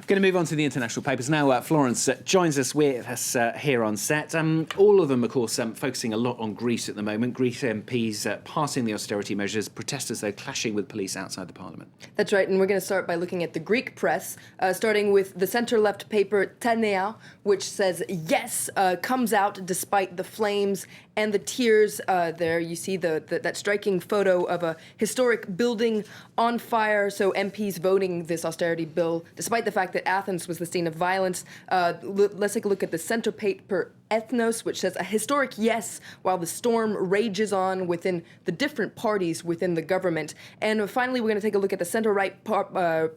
Going to move on to the international papers now. Florence joins us with us here on set. All of them, of course, focusing a lot on Greece at the moment. Greece MPs passing the austerity measures, protesters, though, clashing with police outside the parliament. That's right, and we're going to start by looking at the Greek press, starting with the centre-left paper Tanea, which says yes, comes out despite the flames and the tears. There you see that striking photo of a historic building on fire, so MPs voting this austerity bill, despite the fact that Athens was the scene of violence. Let's take a look at the center paper Ethnos, which says a historic yes while the storm rages on within the different parties within the government. And finally, we're going to take a look at the center-right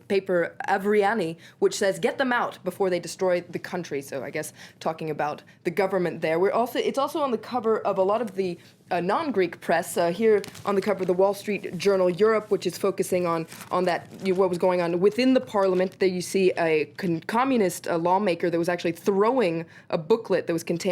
paper Avriani, which says get them out before they destroy the country. So I guess talking about the government there. It's also on the cover of a lot of the non-Greek press. Here on the cover of the Wall Street Journal Europe, which is focusing on that, what was going on within the parliament. There you see a communist lawmaker that was actually throwing a booklet that was containing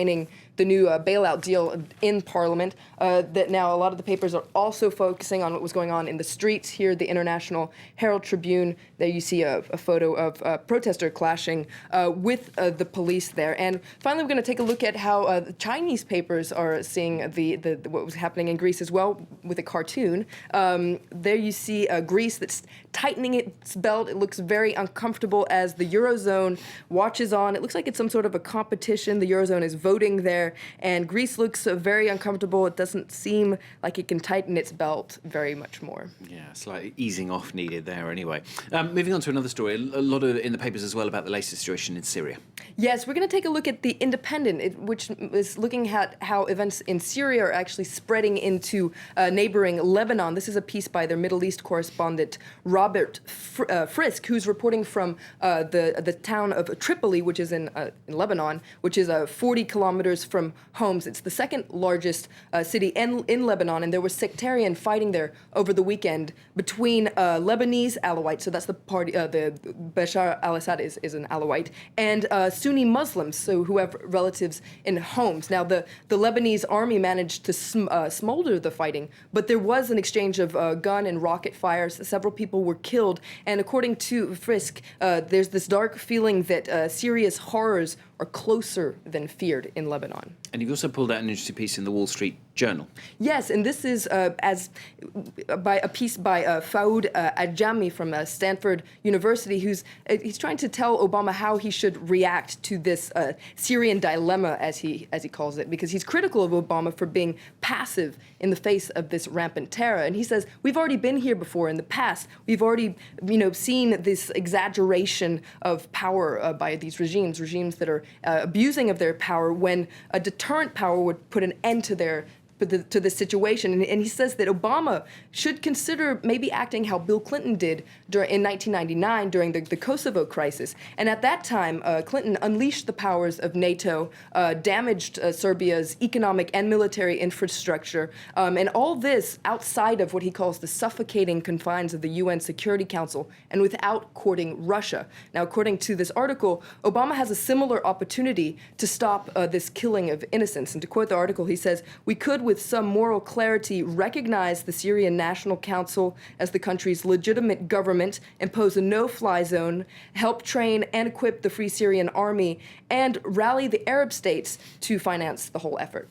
the new bailout deal in parliament. That now a lot of the papers are also focusing on what was going on in the streets. Here, the International Herald Tribune. There you see a photo of a protester clashing with the police there. And finally, we're going to take a look at how the Chinese papers are seeing what was happening in Greece as well with a cartoon. There you see Greece that's tightening its belt. It looks very uncomfortable as the Eurozone watches on. It looks like it's some sort of a competition. The Eurozone is voting there, and Greece looks very uncomfortable. It doesn't seem like it can tighten its belt very much more. Yeah, slightly easing off needed there anyway. Moving on to another story, a lot in the papers as well about the latest situation in Syria. Yes, we're going to take a look at The Independent, which is looking at how events in Syria are actually spreading into neighboring Lebanon. This is a piece by their Middle East correspondent, Robert Frisk, who's reporting from the town of Tripoli, which is in Lebanon, which is 40 kilometers from Homs. It's the second largest city in Lebanon, and there was sectarian fighting there over the weekend between Lebanese Alawites, so that's the party, the Bashar al-Assad is an Alawite, and Sunni Muslims, so who have relatives in Homs. Now, the Lebanese army managed to smolder the fighting, but there was an exchange of gun and rocket fires. Several people were killed, and according to Frisk, there's this dark feeling that Syria's horrors are closer than feared in Lebanon. And you've also pulled out an interesting piece in the Wall Street Journal. Yes, and this is by a piece by Faoud Adjami from Stanford University, he's trying to tell Obama how he should react to this Syrian dilemma, as he calls it, because he's critical of Obama for being passive in the face of this rampant terror. And he says, we've already been here before in the past. We've already, seen this exaggeration of power by these regimes that are abusing of their power when a deterrent power would put an end to this situation. And he says that Obama should consider maybe acting how Bill Clinton did in 1999 during the Kosovo crisis. And at that time, Clinton unleashed the powers of NATO, damaged Serbia's economic and military infrastructure, and all this outside of what he calls the suffocating confines of the UN Security Council and without courting Russia. Now, according to this article, Obama has a similar opportunity to stop this killing of innocents. And to quote the article, he says, "We could, with some moral clarity, recognize the Syrian National Council as the country's legitimate government, impose a no-fly zone, help train and equip the Free Syrian Army, and rally the Arab states to finance the whole effort."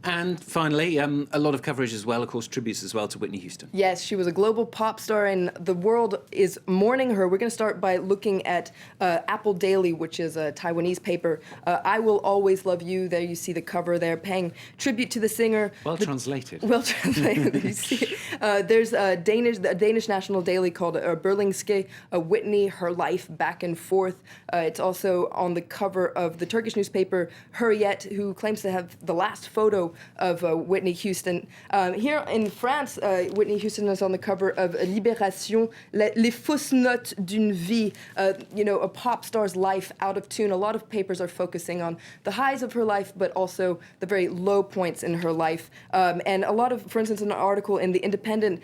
And finally, a lot of coverage as well, of course, tributes as well to Whitney Houston. Yes, she was a global pop star, and the world is mourning her. We're going to start by looking at Apple Daily, which is a Taiwanese paper. I Will Always Love You. There you see the cover there, paying tribute to the singer. Well translated. Well translated. You see. There's a Danish national daily called Berlingske, Whitney, Her Life Back and Forth. It's also on the cover of the Turkish newspaper Hurriyet, who claims to have the last photo of Whitney Houston. Here in France, Whitney Houston is on the cover of Libération, Les fausses notes d'une vie, a pop star's life out of tune. A lot of papers are focusing on the highs of her life, but also the very low points in her life. And a lot of, for instance, an article in The Independent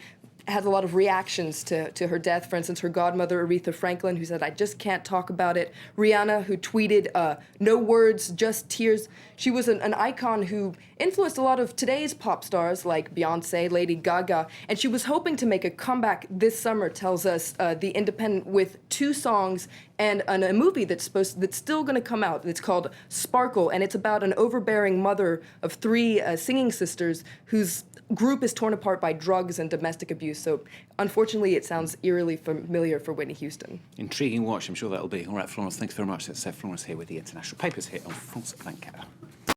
has a lot of reactions to her death. For instance, her godmother, Aretha Franklin, who said, "I just can't talk about it." Rihanna, who tweeted, "No words, just tears." She was an icon who influenced a lot of today's pop stars like Beyonce, Lady Gaga, and she was hoping to make a comeback this summer, tells us The Independent, with 2 songs and a movie that's still going to come out. It's called Sparkle, and it's about an overbearing mother of 3 singing sisters whose group is torn apart by drugs and domestic abuse. So unfortunately, it sounds eerily familiar for Whitney Houston. Intriguing watch, I'm sure that'll be. All right, Florence, thanks very much. That's Florence here with the international papers here on France 24.